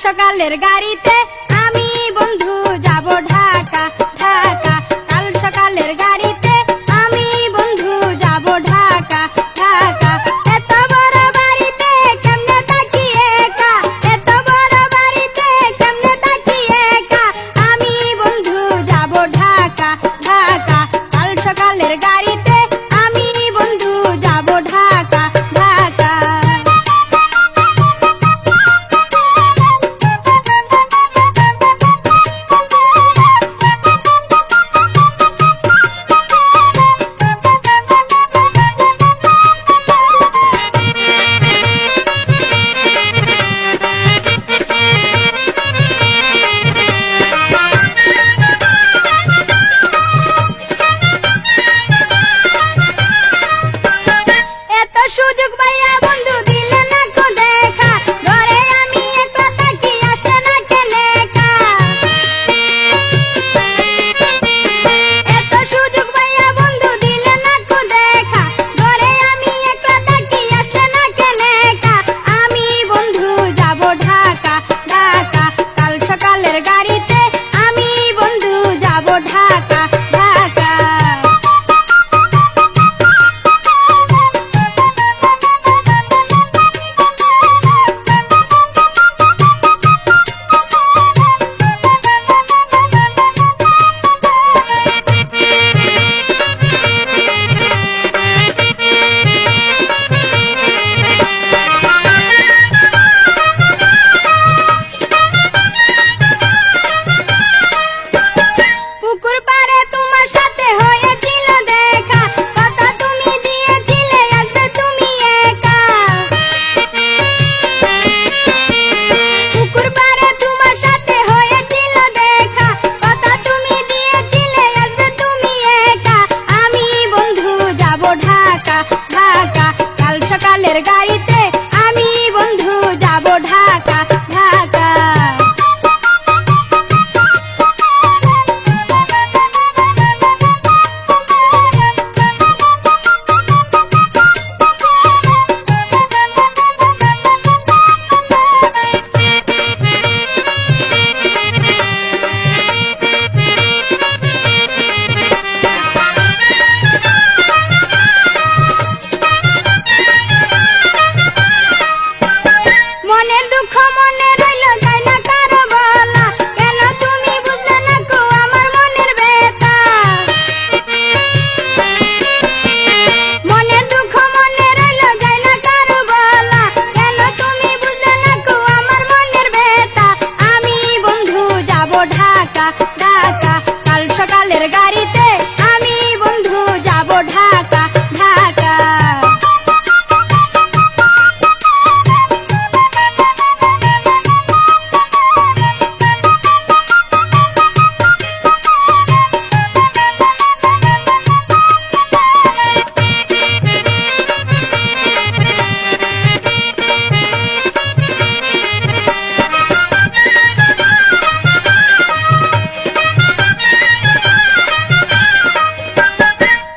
সকালের গাড়িতে আমি বন্ধু যাব ঢাকা ঢাকা। কাল সকালের গাড়িতে আমি বন্ধু যাব ঢাকা ঢাকা। এত বড় বাড়িতে কেমনে থাকি একা, এত বড় বাড়িতে কেমনে থাকি একা। আমি বন্ধু যাব ঢাকা ঢাকা। কাল সকালের গাড়িতে আমি বন্ধু যাব ঢাকা ঢাকা। সুযোগ পাইয়া বন্ধু দিলে না কো দেখা, ঘরে আমি একলা থাকি আসে না কেনে একা। এত সুযোগ পাইয়া বন্ধু দিলে না কো দেখা, ঘরে আমি একলা থাকি আসে না কেনে একা। আমি বন্ধু যাব ঢাকা ঢাকা। কাল সকালের গাড়িতে আমি বন্ধু যাব ঢাকা ঢাকা। পুকুর পাড়ে তোমার সাথে হয়েছিল দেখা, কথা তুমি দিয়েছিলে আসবে তুমি একা। পুকুর পাড়ে তোমার সাথে হয়েছিল দেখা, কথা তুমি দিয়েছিলে আসবে তুমি একা। আমি বন্ধু যাব ঢাকা ঢাকা। কাল সকালের গাড়িতে আমি বন্ধু যাব ঢাকা ঢাকা। মনের দুঃখ মনে রইল যায় না কারো বলা, কেন তুমি বুঝলে না কো আমার মনের ব্যথা। মনের দুঃখ মনে রইল যায় না কারো বলা, কেন তুমি বুঝলে না কো আমার মনের ব্যথা। আমি বন্ধু যাব ঢাকা ঢাকা। কাল সকালের গাড়িতে আমি বন্ধু যাব ঢাকা ঢাকা।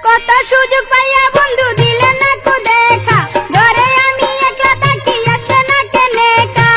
কত সুযোগ পাইয়া বন্ধু দিলে না কো দেখা, ঘরে আমি একলা থাকি আসে না কেনে একা।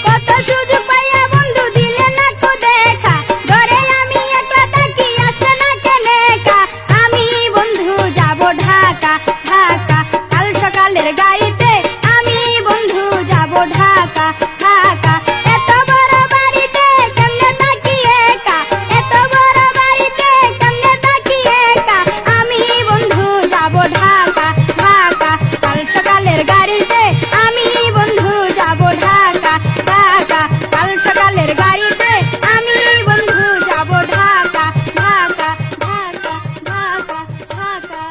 কত সুযোগ পাইয়া বন্ধু দিলে না কো দেখা, ঘরে আমি একলা থাকি আসে না কেনে একা। আমি বন্ধু যাব ঢাকা ঢাকা। কাল সকালের গাড়িতে আমি বন্ধু যাব ঢাকা ঢাকা। এত বড় বাড়িতে কেমনে থাকি একা, এত বড় বাড়িতে কেমনে থাকি একা। আমি বন্ধু যাব ঢাকা ঢাকা। কাল সকালের গাড়িতে আমি বন্ধু যাব ঢাকা ঢাকা। কাল সকালের গাড়িতে আমি বন্ধু যাব ঢাকা ঢাকা ঢাকা ঢাকা ঢাকা।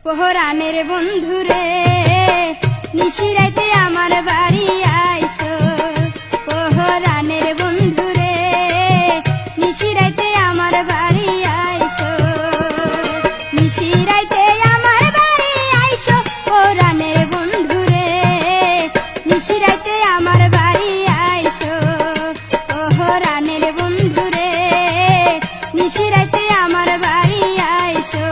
পহরানের বন্ধুরে নিশিরাইতে আমার বাড়ি আইসো, পহরানের বন্ধুরে নিশিরাইতে আমার বাড়ি আইসো, নিশিরাইতে আমার বাড়ি আইসো, পহরানের বন্ধুরে নিশিরাইতে আমার বাড়ি আইসো, পহরানের বন্ধুরে নিশিরাইতে আমার বাড়ি আইসো।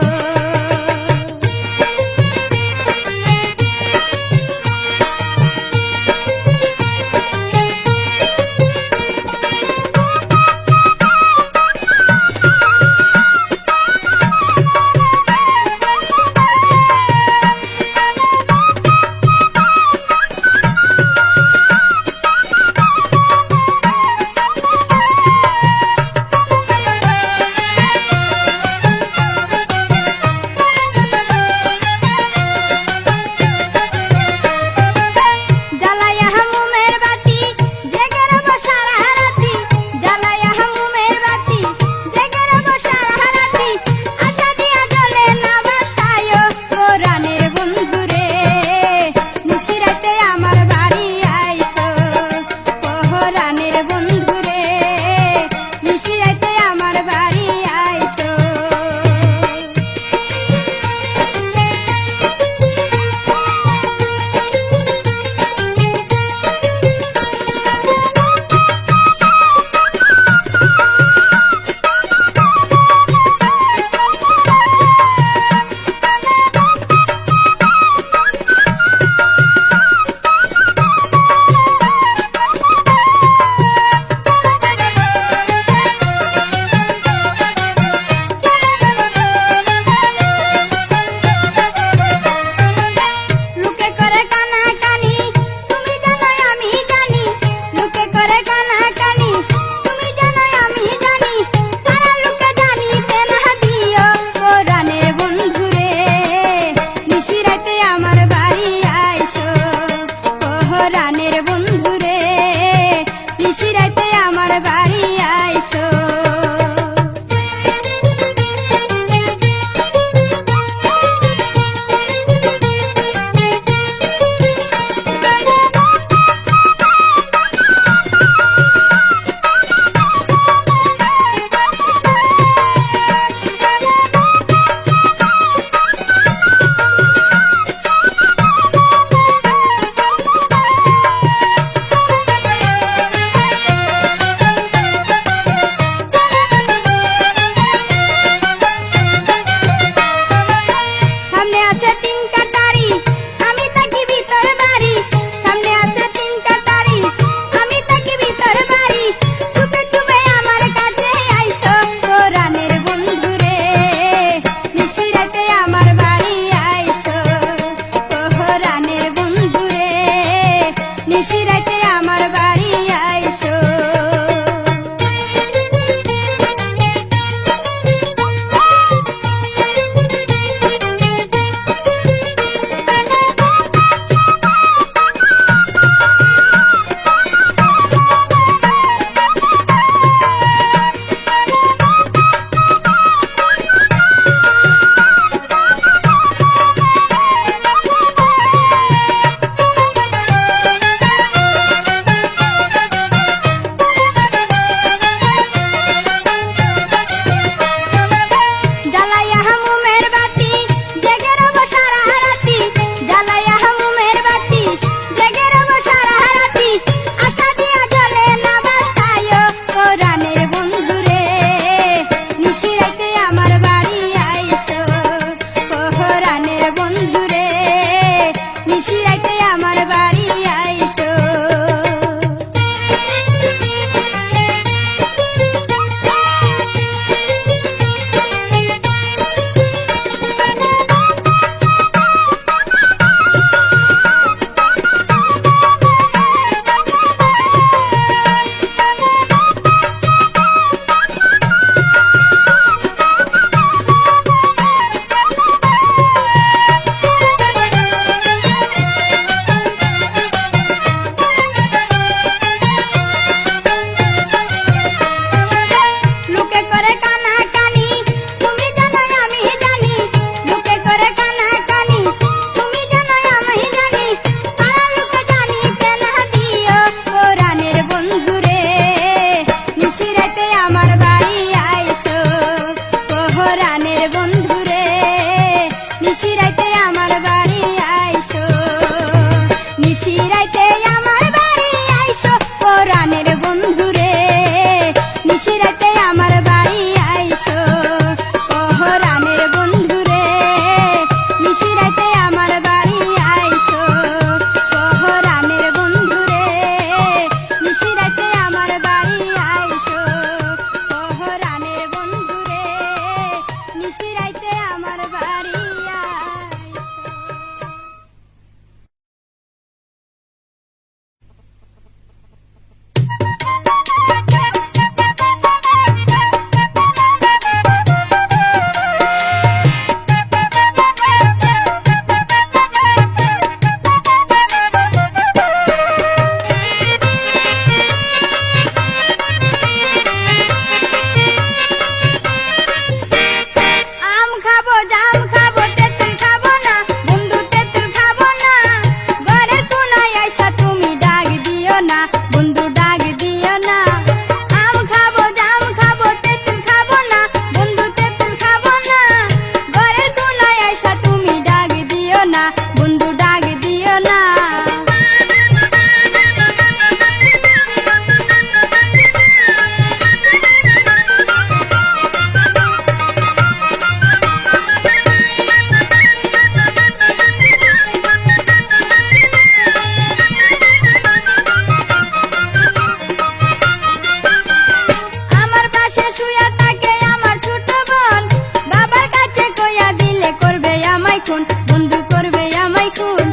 খুন, বন্ধু করবে আমায় খুন।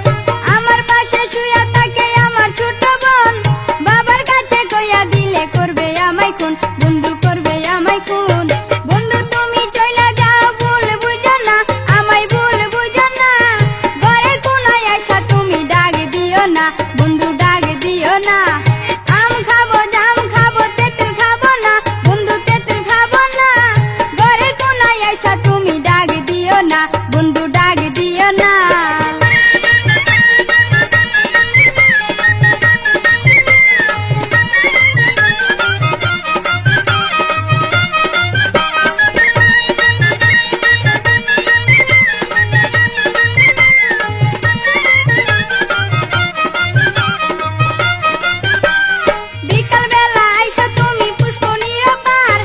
আমার পাশে শুয়া থাকে আমার ছোট বোন, বাবার কাছে কইয়া দিলে করবে আমায় খুন, বন্ধু করবে আমায় খুন। বন্ধু তুমি চইলা যাও ভুল বুঝো না, আমায় ভুল বুঝো না, ঘরের কোনায় আইসা তুমি ডাক দিও না, বন্ধু ডাক দিও না। আম খাবো জাম খাবো তেঁতুল খাবো না, বন্ধু তেঁতুল খাবো না, ঘরের কোনায় আইসা তুমি ডাক দিও না, বন্ধু ডাক দিও না। বিকাল বেলা আইসা তুমি পুষ্পনির পার,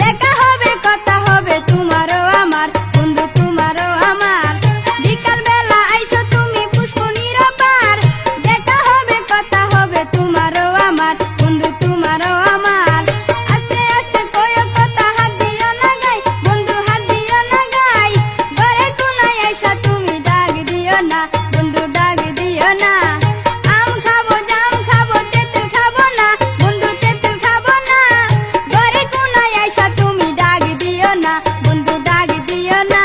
দেখা হবে কথা হবে তোমারও আমার, বন্ধু তোমারও আমার। বিকাল বেলা আইসা তুমি পুষ্পনির পার, দেখা হবে কথা হবে তোমারও আমার, বন্ধু তোমারও আমার। আস্তে আস্তে কইও কথা হাত দিও না গাই, বন্ধু হাত দিও না গাই, ঘরের কোনায় আইসা তুমি ডাক দিও না, বন্ধু ডাক দিও না। আম খাবো জাম খাবো তেঁতুল খাবো না, বন্ধু তেঁতুল খাবো না, ঘরের কোনায় আইসা তুমি ডাক দিও না, বন্ধু ডাক দিও না।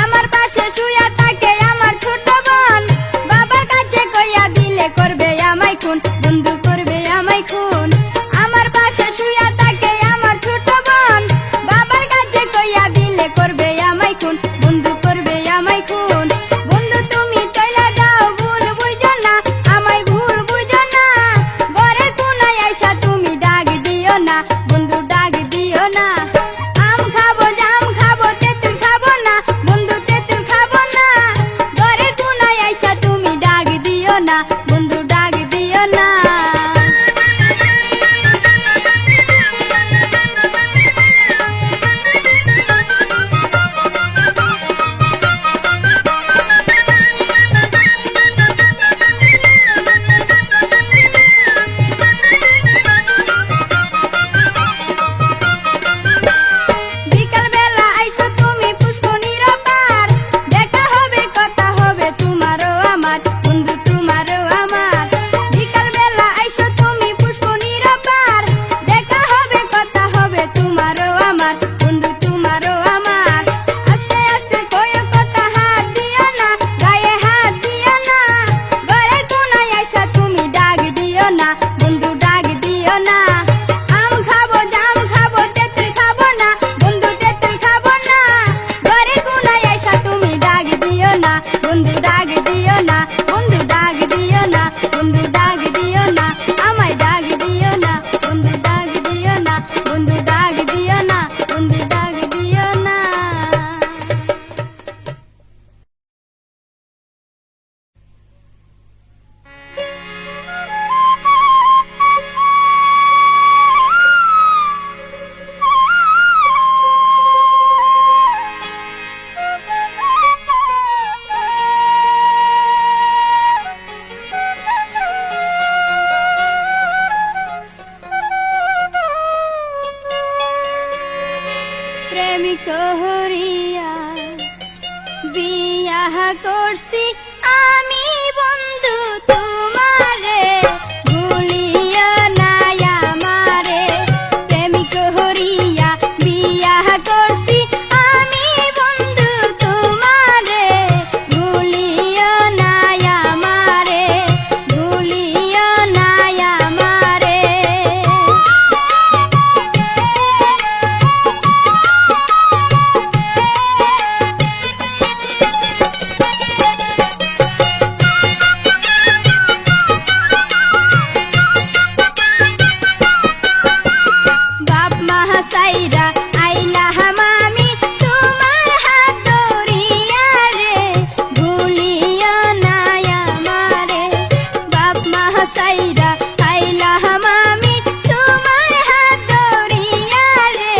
আমার পাশে শুয়া থাকে আমার ছোট বোন, বাবার কাছে কইয়া দিলে করবে আমায় খুন, বন্ধু করবে আমায় খুন। আমার পাশে শুয়া থাকে আমার ছোট বোন, বাবার কাছে কইয়া দিলে করবে আমায় খুন, বন্ধু করবে আমায় খুন। বন্ধু তুমি চইলা যাও ভুল বুঝো না, আমায় ভুল বুঝো না, ঘরের কোনায় আইসা তুমি ডাক দিও না, বন্ধু ডাক দিও না। আম খাবো জাম খাবো তেঁতুল খাবো না, বন্ধু তেঁতুল খাবো না, ঘরের কোনায় আইসা তুমি ডাক দিও না, বন্ধু ডাক দিও না। বিকাল বেলা আইসো তুমি পুষ্পনির পার, দেখা হবে কথা হবে তোমারও আমার, বন্ধু তোমারও আমার। বিকাল বেলা আইসো তুমি পুষ্পনির পার, দেখা হবে কথা হবে তোমারও আমার, বন্ধু তোমারও আমার। আস্তে আস্তে কইও কথা হাত দিও না, গায়ে হাত দিও না, ঘরের কোনায় আইসা তুমি ডাক দিও না, বন্ধু ডাক দিও না। আম খাবো জাম খাবো তেঁতুল খাবো না, বন্ধু তেঁতুল খাবো না, ঘরের কোনায় আইসা তুমি ডাক দিও না, বন্ধু ডাক দিও না, বন্ধু ডাক দিও না, বন্ধু ডাক দিও না, আমায় ডাক দিও না, বন্ধু ডাক দিও না, বন্ধু ডাক দিও না, বন্ধু ডাক দিও না। প্রেমিক হরিয়া বিয়াহ করছি আমি, বন্ধু তোমারে ভুলিও না আমারে। প্রেমিক হরিয়া বিয়াহ করছি আমি, বন্ধু তোমারে ভুলিও না আমারে, ভুলিও না আমারে। সাইরা আইলাম আমি তোমার হাত ধরিয়া রে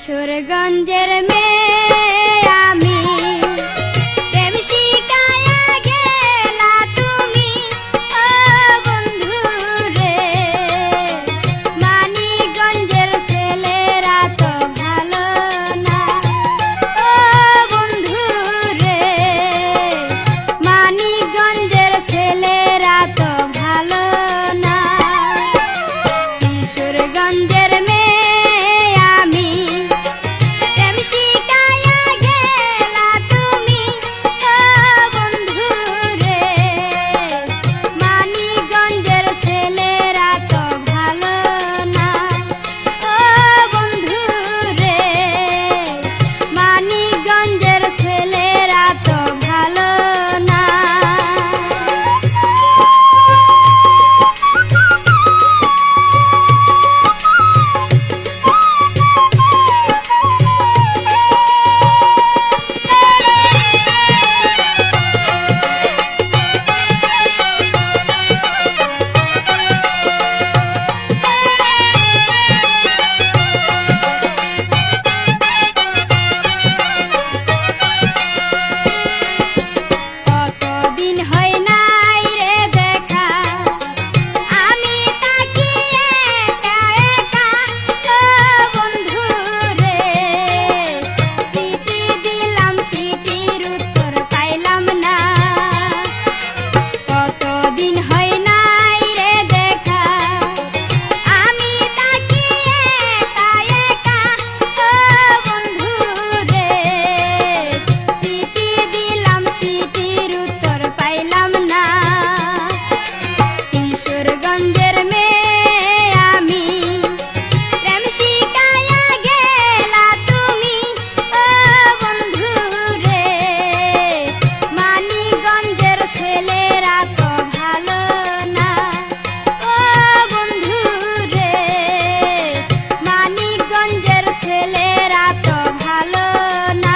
কিশোরগঞ্জের মেয়ে আমি, প্রেম শিখায়া গেলা তুমি ও বন্ধু রে। মানিকগঞ্জের ছেলেরা তো ভালো না ও বন্ধু রে। মানিকগঞ্জের ছেলেরা তো ভালো না। কিশোরগঞ্জের মেয়ে আমি, প্রেম শিখায়া গেলা তুমি ও বন্ধু রে। মানিকগঞ্জের ছেলেরা তো ভালো না ও বন্ধু রে। মানিকগঞ্জের ছেলেরা তো ভালো না। কতদিন হয় নাই রে দেখা, আমি তাকি একা একা ও বন্ধু রে। চিঠি দিলাম, চিঠির উত্তর পাইলাম না। কতদিন হয় নাই রে দেখা, আমি তাকি একা একা ও বন্ধু রে। চিঠি দিলাম, চিঠির উত্তর পাইলাম না। কিশোরগঞ্জের মেয়ে আমি, প্রেম শিখায়া গেলা তুমি ও বন্ধু রে। মানিকগঞ্জের ছেলেরা তো ভালো না ও বন্ধু রে। মানিকগঞ্জের ছেলেরা তো ভালো না।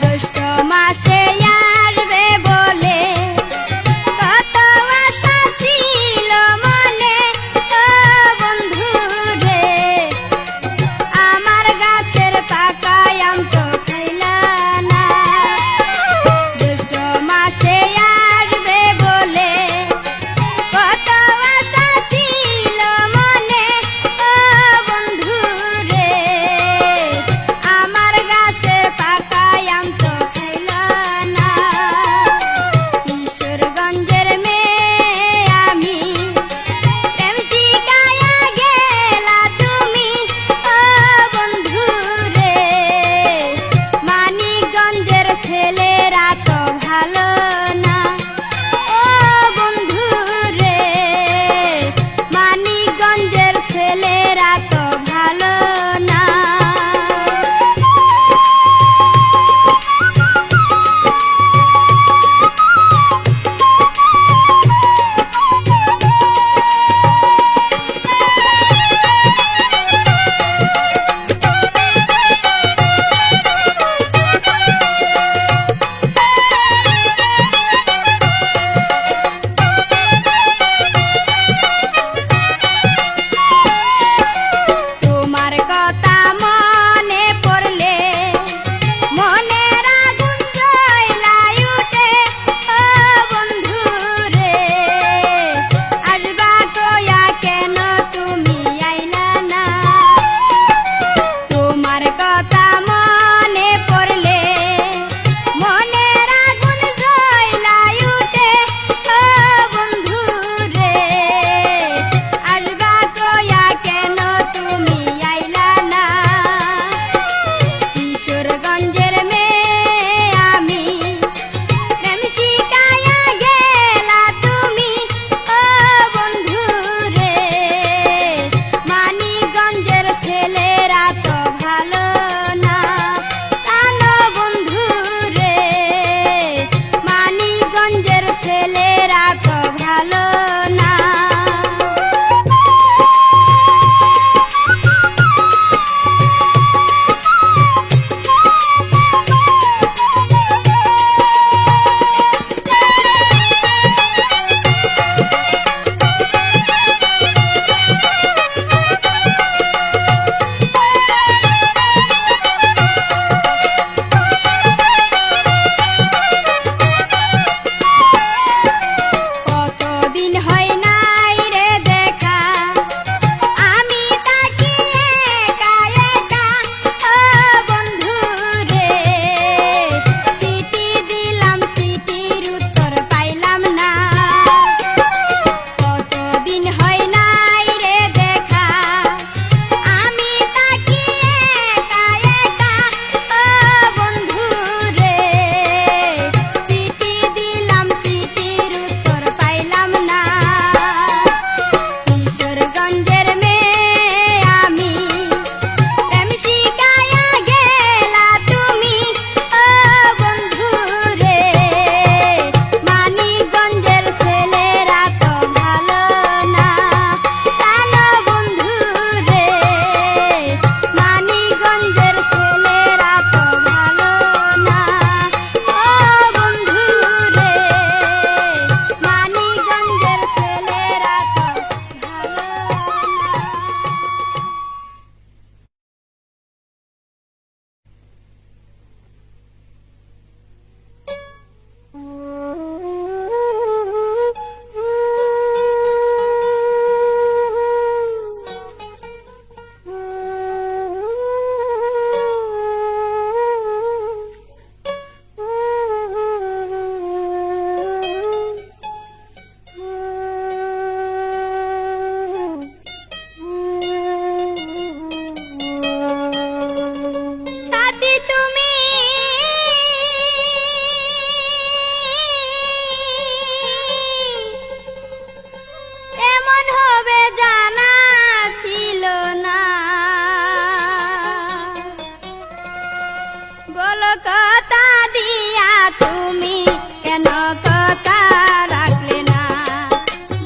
জ্যৈষ্ঠ মাসে আসবে বলে কত আশা ছিল মনে ও বন্ধু রে। আমার গাছের পাকা আম তো খাইলা না। জ্যৈষ্ঠ মাসে আসবে বলে কত আশা ছিল মনে ও বন্ধু রে। আমার গাছের পাকা আম তো খাইলা না। কিশোরগঞ্জের মেয়ে আমি, প্রেম শিখায়া গেলা তুমি ও বন্ধু রে। মানিকগঞ্জের ছেলেরা তো ভালো না ও বন্ধু রে। মানিকগঞ্জের ছেলেরা তো ভালো না। তোমার কথা মনে পড়লে মনের আগুন জ্বলাই উঠে ও বন্ধু রে। আসবা কয়া কেন তুমি আইলা না। তোমার কথা মনে পড়লে মনের আগুন জ্বলাই উঠে ও বন্ধু রে। আসবা কয়া কেন তুমি আইলা না। কিশোরগঞ্জের মেয়ে আমি, প্রেম শিখায়া গেলা তুমি ও বন্ধু রে। মানিকগঞ্জের ছেলেরা তো ভালো না। বলো কথা দিয়া তুমি কেন কথা রাখলে না?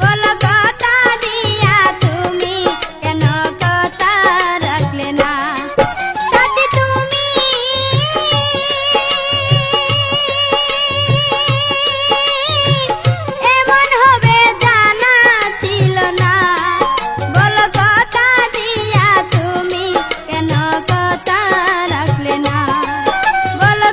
বলো কথা দিয়া তুমি কেন কথা রাখলে না? সাথী তুমি এমন হবে জানা ছিল না। বলো কথা দিয়া তুমি কেন কথা রাখলে না? বলো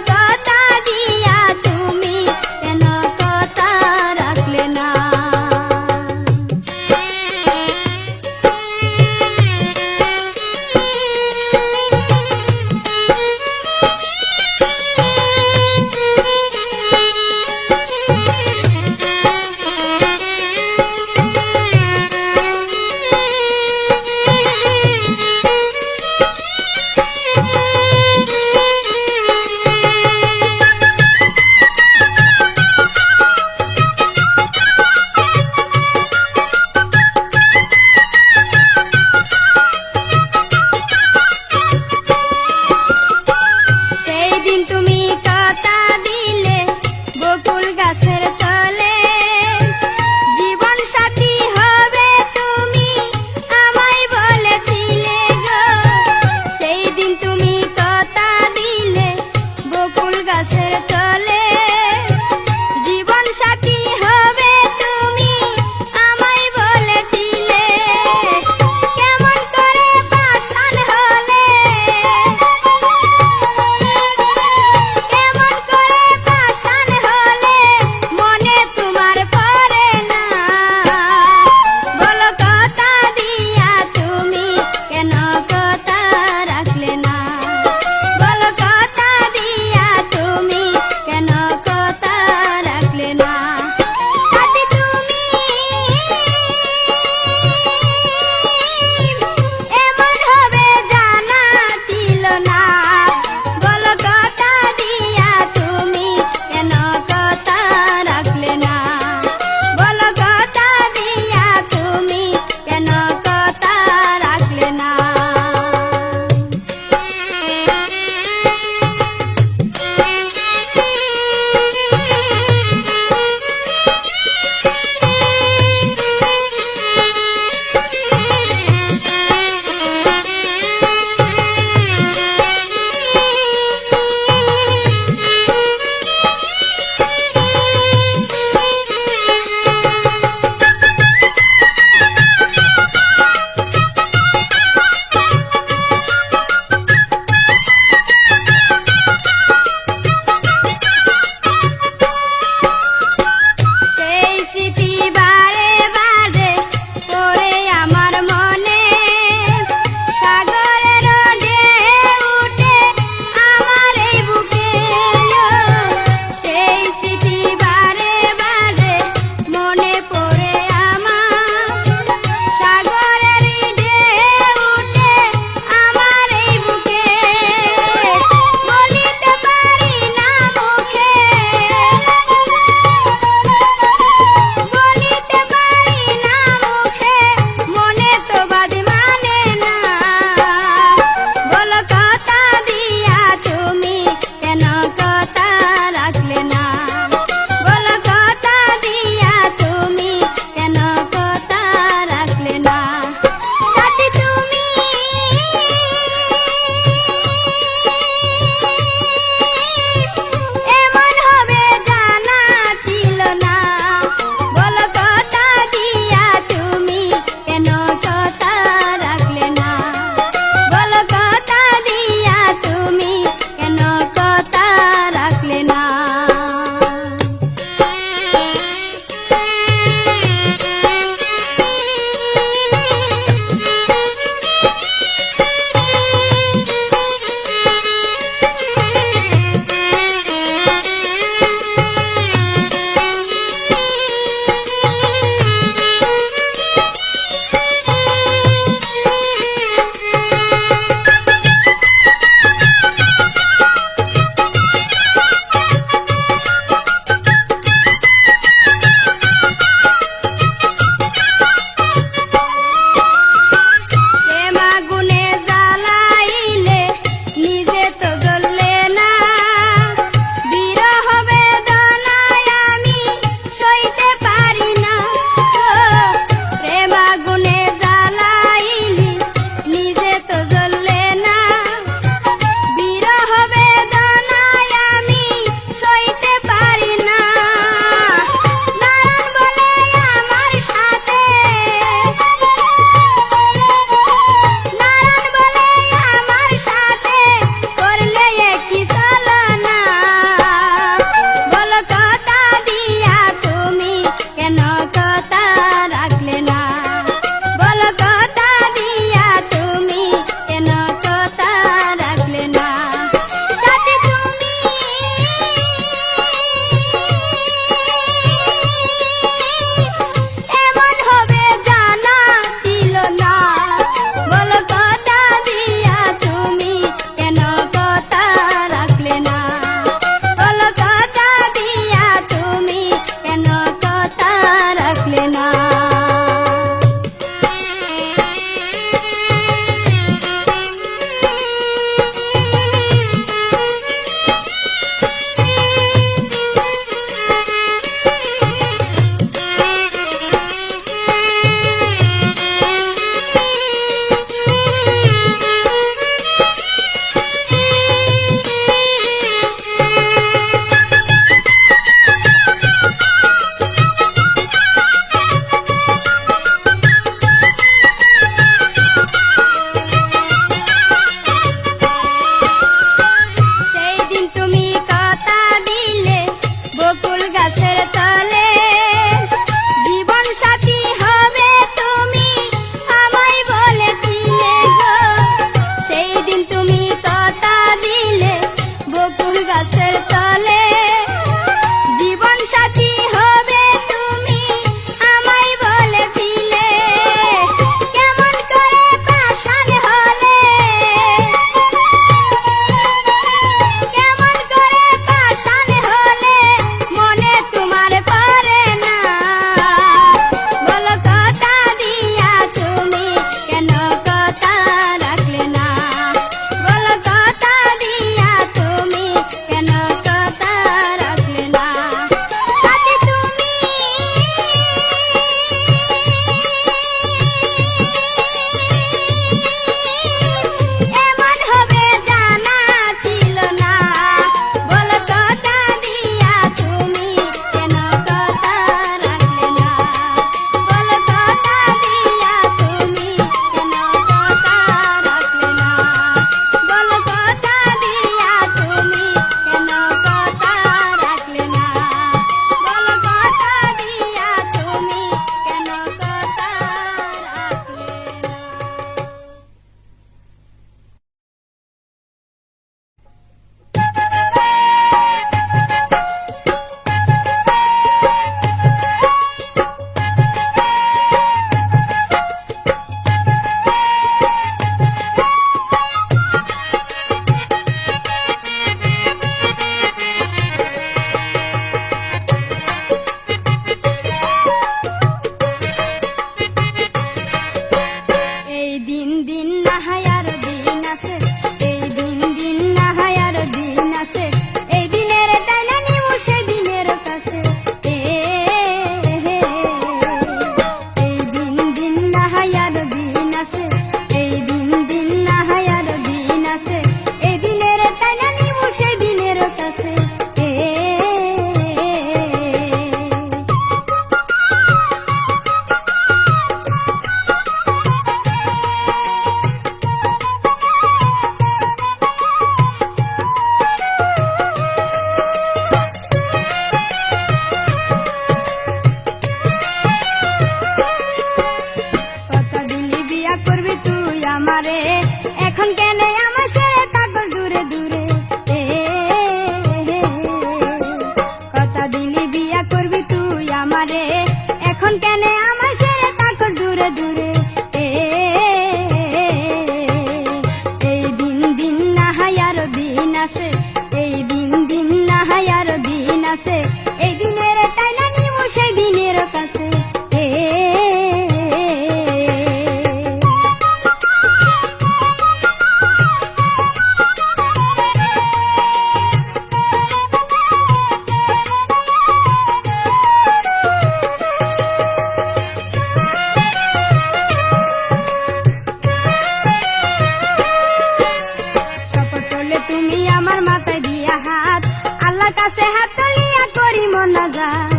আল্লাহর কাছে হাত তুলিয়া করি মোনাজাত।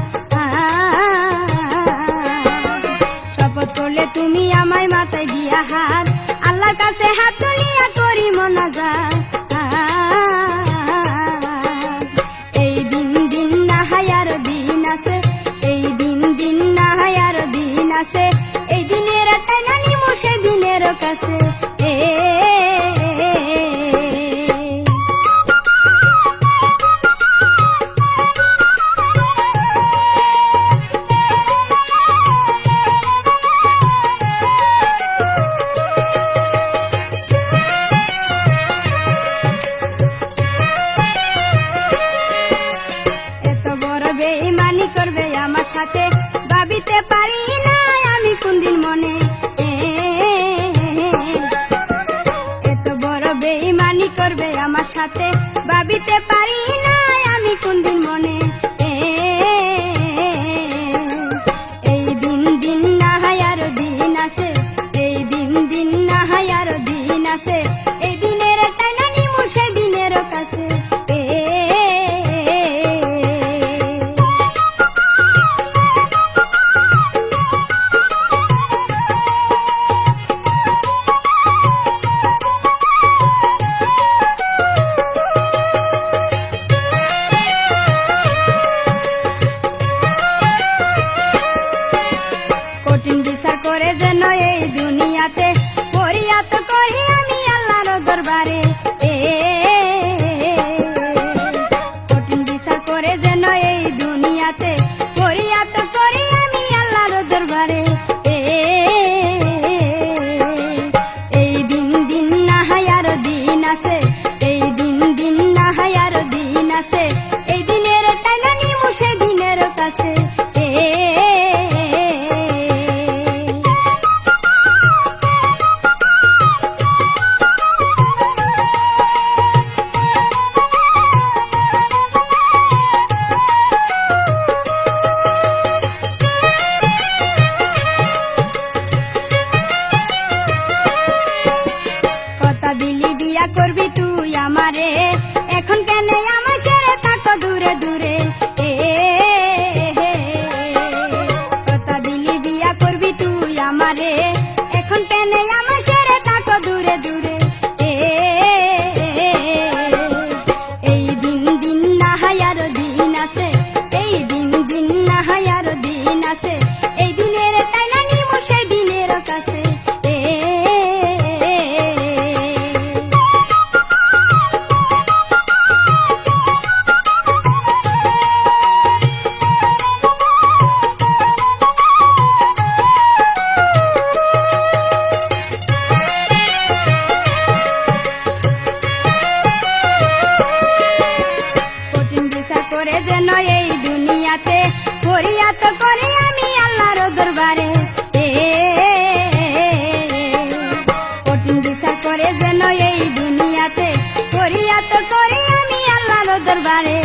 শপথ করলে তুমি আমায় মাথায় দিয়া হাত, আল্লাহর কাছে হাত তুলিয়া করি মোনাজাত। এই দিন দিন না হয় আরো দিন আছে, এই দিন দিন না হয় আরো দিন আছে, এই দিনের টাইনা নিমু সেদিনের কাছে। বেঈমানি করবে আমার সাথে, ভাবিতে পারি না আমি কোনদিন মনে। এত বড় বেঈমানি করবে আমার সাথে, ভাবিতে পারি না আমি কোনদিন মনে। এই দিন দিন না হয় আরো দিন আছে, এই দিন দিন না হয় আরো দিন আছে, এই দিনের টাইনা নিমু সেদিনের কাছে। কঠিন বিচার করে যেন এই দুনিয়াতে, ফরিয়াদ করি আমি আল্লাহর দরবারে। কঠিন বিচার করে যেন এই দুনিয়াতে, ফরিয়াদ করি আমি আল্লাহর দরবারে। এই দিন দিন না হয় আরো দিন আছে, এই দিন দিন না হয় আরো দিন আছে, এই দিনের টাইনা নিমু সেদিনের কাছে। কথা দিলি বিয়া করবি তুই আমারে, এখন কেন আমার ছেড়ে থাকো দূরে দূরে। কথা দিলি বিয়া করবি তুই আমারে, এখন কেন আমার ছেড়ে থাকো দূরে দূরে। এই দিন দিন না হয় আরো দিন আছে, এই দিন দিন না হয় আরো দিন আছে, এই দিনের টাইনা নিমু সেদিনের কাছে। কঠিন বিচার করে যেন এই দুনিয়াতে, ফরিয়াদ করি আমি আল্লাহর দরবারে। কঠিন বিচার করে যেন এই দুনিয়াতে, ফরিয়াদ করি আমি আল্লাহর দরবারে।